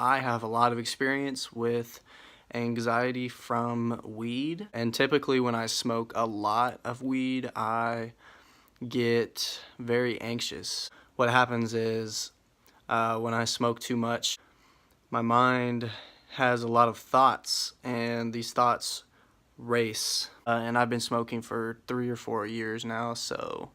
I have a lot of experience with anxiety from weed, and typically when I smoke a lot of weed, I get very anxious. What happens is when I smoke too much, my mind has a lot of thoughts, and these thoughts race. And I've been smoking for 3 or 4 years now, so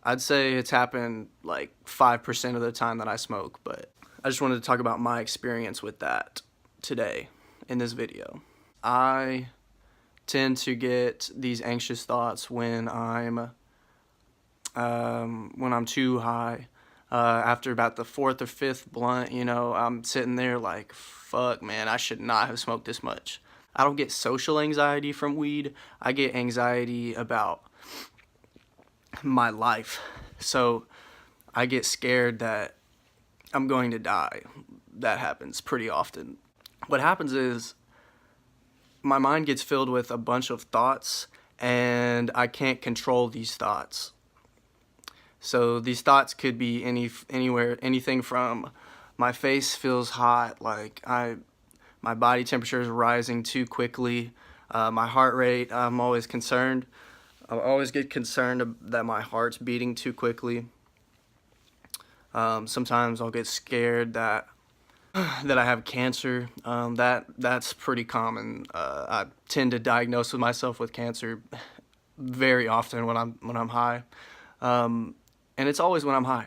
I'd say it's happened like 5% of the time that I smoke, but I just wanted to talk about my experience with that today in this video. I tend to get these anxious thoughts when I'm too high. After about the 4th or 5th blunt, I'm sitting there like, fuck, man, I should not have smoked this much. I don't get social anxiety from weed. I get anxiety about my life. So I get scared that I'm going to die. That happens pretty often. What happens is my mind gets filled with a bunch of thoughts, and I can't control these thoughts. So these thoughts could be anywhere, anything from my face feels hot, like my body temperature is rising too quickly, my heart rate, I always get concerned that my heart's beating too quickly. Sometimes I'll get scared that I have cancer. That's pretty common. I tend to diagnose myself with cancer very often when I'm high, and it's always when I'm high.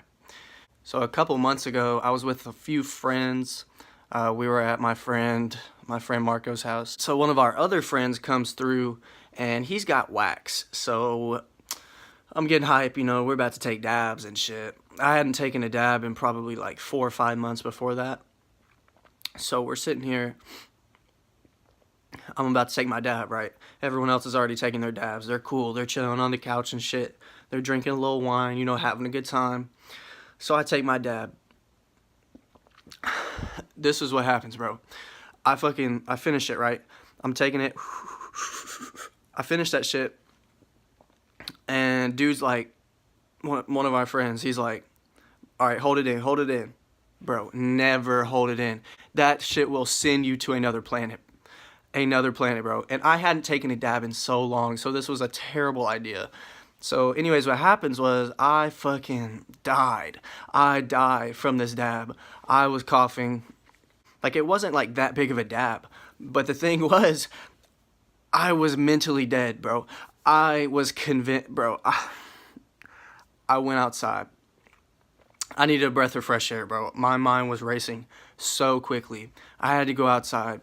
So a couple months ago, I was with a few friends. We were at my friend Marco's house. So one of our other friends comes through, and he's got wax. So I'm getting hype, we're about to take dabs and shit. I hadn't taken a dab in probably like 4 or 5 months before that. So we're sitting here. I'm about to take my dab, right? Everyone else is already taking their dabs. They're cool. They're chilling on the couch and shit. They're drinking a little wine, having a good time. So I take my dab. This is what happens, bro. I finish it, right? I'm taking it. I finish that shit. And dude's like, one of our friends, he's like, all right, hold it in. Bro, never hold it in. That shit will send you to another planet, bro. And I hadn't taken a dab in so long, so this was a terrible idea. So anyways, what happens was I fucking died. I died from this dab. I was coughing. Like, it wasn't like that big of a dab. But the thing was, I was mentally dead, bro. I was convinced, bro. I went outside. I needed a breath of fresh air, bro. My mind was racing so quickly. I had to go outside.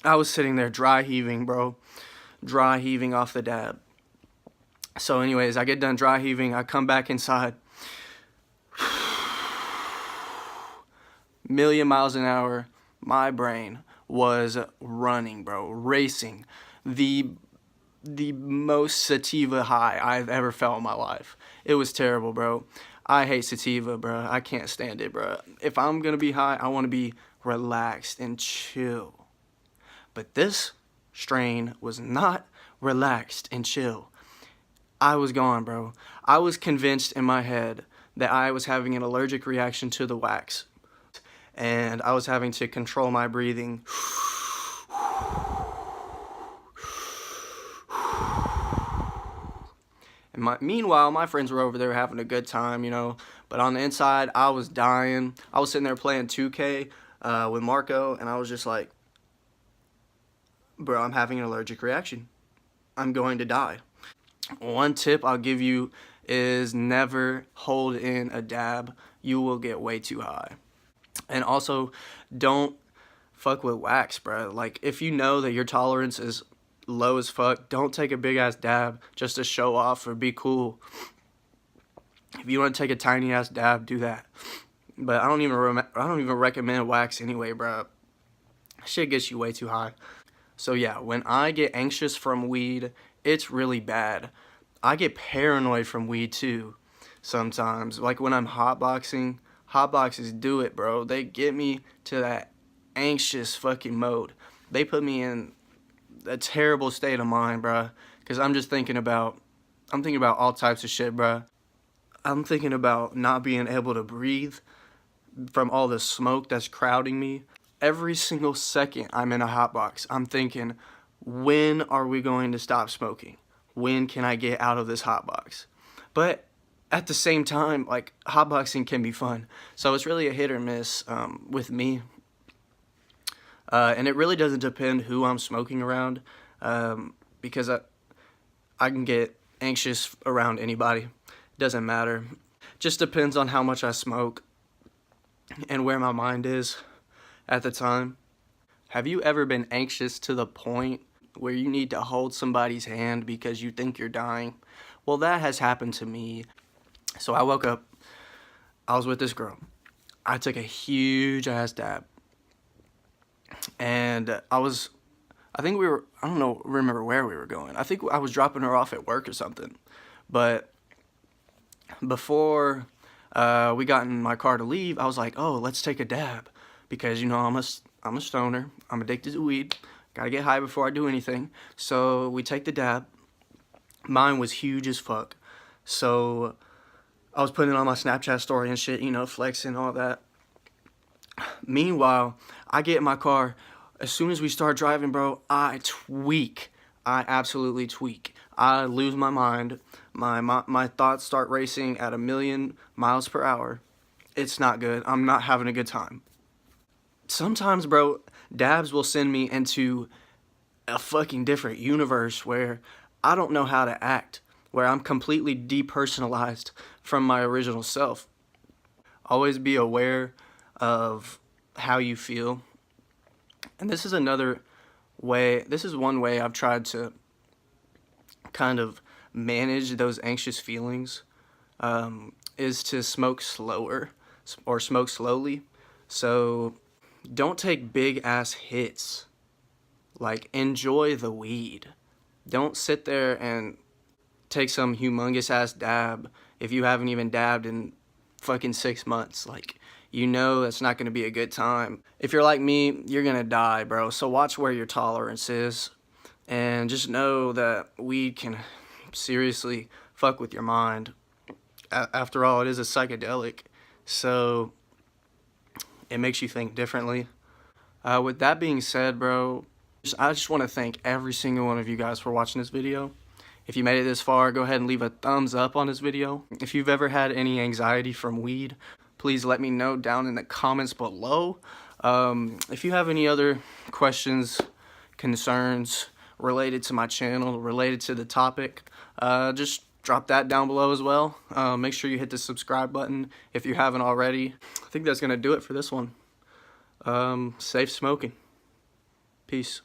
I was sitting there dry heaving, bro. Dry heaving off the dab. So anyways, I get done dry heaving. I come back inside. Million miles an hour. My brain was running, bro. Racing. The most sativa high I've ever felt in my life. It was terrible, bro. I hate sativa, bro. I can't stand it, bro. If I'm gonna be high, I want to be relaxed and chill. But this strain was not relaxed and chill. I was gone, bro. I was convinced in my head that I was having an allergic reaction to the wax, and I was having to control my breathing. And meanwhile, my friends were over there having a good time, But on the inside, I was dying. I was sitting there playing 2K with Marco, and I was just like, bro, I'm having an allergic reaction. I'm going to die. One tip I'll give you is never hold in a dab. You will get way too high. And also, don't fuck with wax, bro. Like, if you know that your tolerance is low as fuck, don't take a big ass dab just to show off or be cool. If you want to take a tiny ass dab, do that. But I don't even recommend wax anyway, bro. Shit gets you way too high. So yeah, when I get anxious from weed, it's really bad. I get paranoid from weed too sometimes. Like when I'm hotboxing, hotboxes do it, bro. They get me to that anxious fucking mode. They put me in a terrible state of mind, bro, because I'm thinking about all types of shit, bro. I'm thinking about not being able to breathe. from all the smoke that's crowding me. Every single second I'm in a hot box, I'm thinking, when are we going to stop smoking? When can I get out of this hot box? But at the same time, like, hotboxing can be fun. So it's really a hit or miss with me. And it really doesn't depend who I'm smoking around, because I can get anxious around anybody. Doesn't matter. Just depends on how much I smoke and where my mind is at the time. Have you ever been anxious to the point where you need to hold somebody's hand because you think you're dying? Well, that has happened to me. So I woke up, I was with this girl. I took a huge ass dab. And I think we were, I don't know, remember where we were going. I think I was dropping her off at work or something. But before we got in my car to leave, I was like, oh, let's take a dab. Because, you know, I'm a stoner. I'm addicted to weed. Gotta get high before I do anything. So we take the dab. Mine was huge as fuck. So I was putting it on my Snapchat story and shit, you know, flexing, all that. Meanwhile, I get in my car. As soon as we start driving, bro, I tweak. I absolutely tweak. I lose my mind. My thoughts start racing at 1,000,000 miles per hour. It's not good. I'm not having a good time. Sometimes, bro, dabs will send me into a fucking different universe where I don't know how to act, where I'm completely depersonalized from my original self. Always be aware of how you feel. And this is another way, this is one way I've tried to kind of manage those anxious feelings, is to smoke slower or smoke slowly. So don't take big ass hits. Like, enjoy the weed. Don't sit there and take some humongous ass dab if you haven't even dabbed in fucking 6 months. Like, you know that's not going to be a good time. If you're like me, you're going to die, bro. So watch where your tolerance is. And just know that weed can seriously fuck with your mind. After all, it is a psychedelic. So it makes you think differently. With that being said, bro, I just want to thank every single one of you guys for watching this video. If you made it this far, go ahead and leave a thumbs up on this video. If you've ever had any anxiety from weed, please let me know down in the comments below. If you have any other questions, concerns related to my channel, related to the topic, just drop that down below as well. Make sure you hit the subscribe button if you haven't already. I think that's going to do it for this one. Safe smoking. Peace.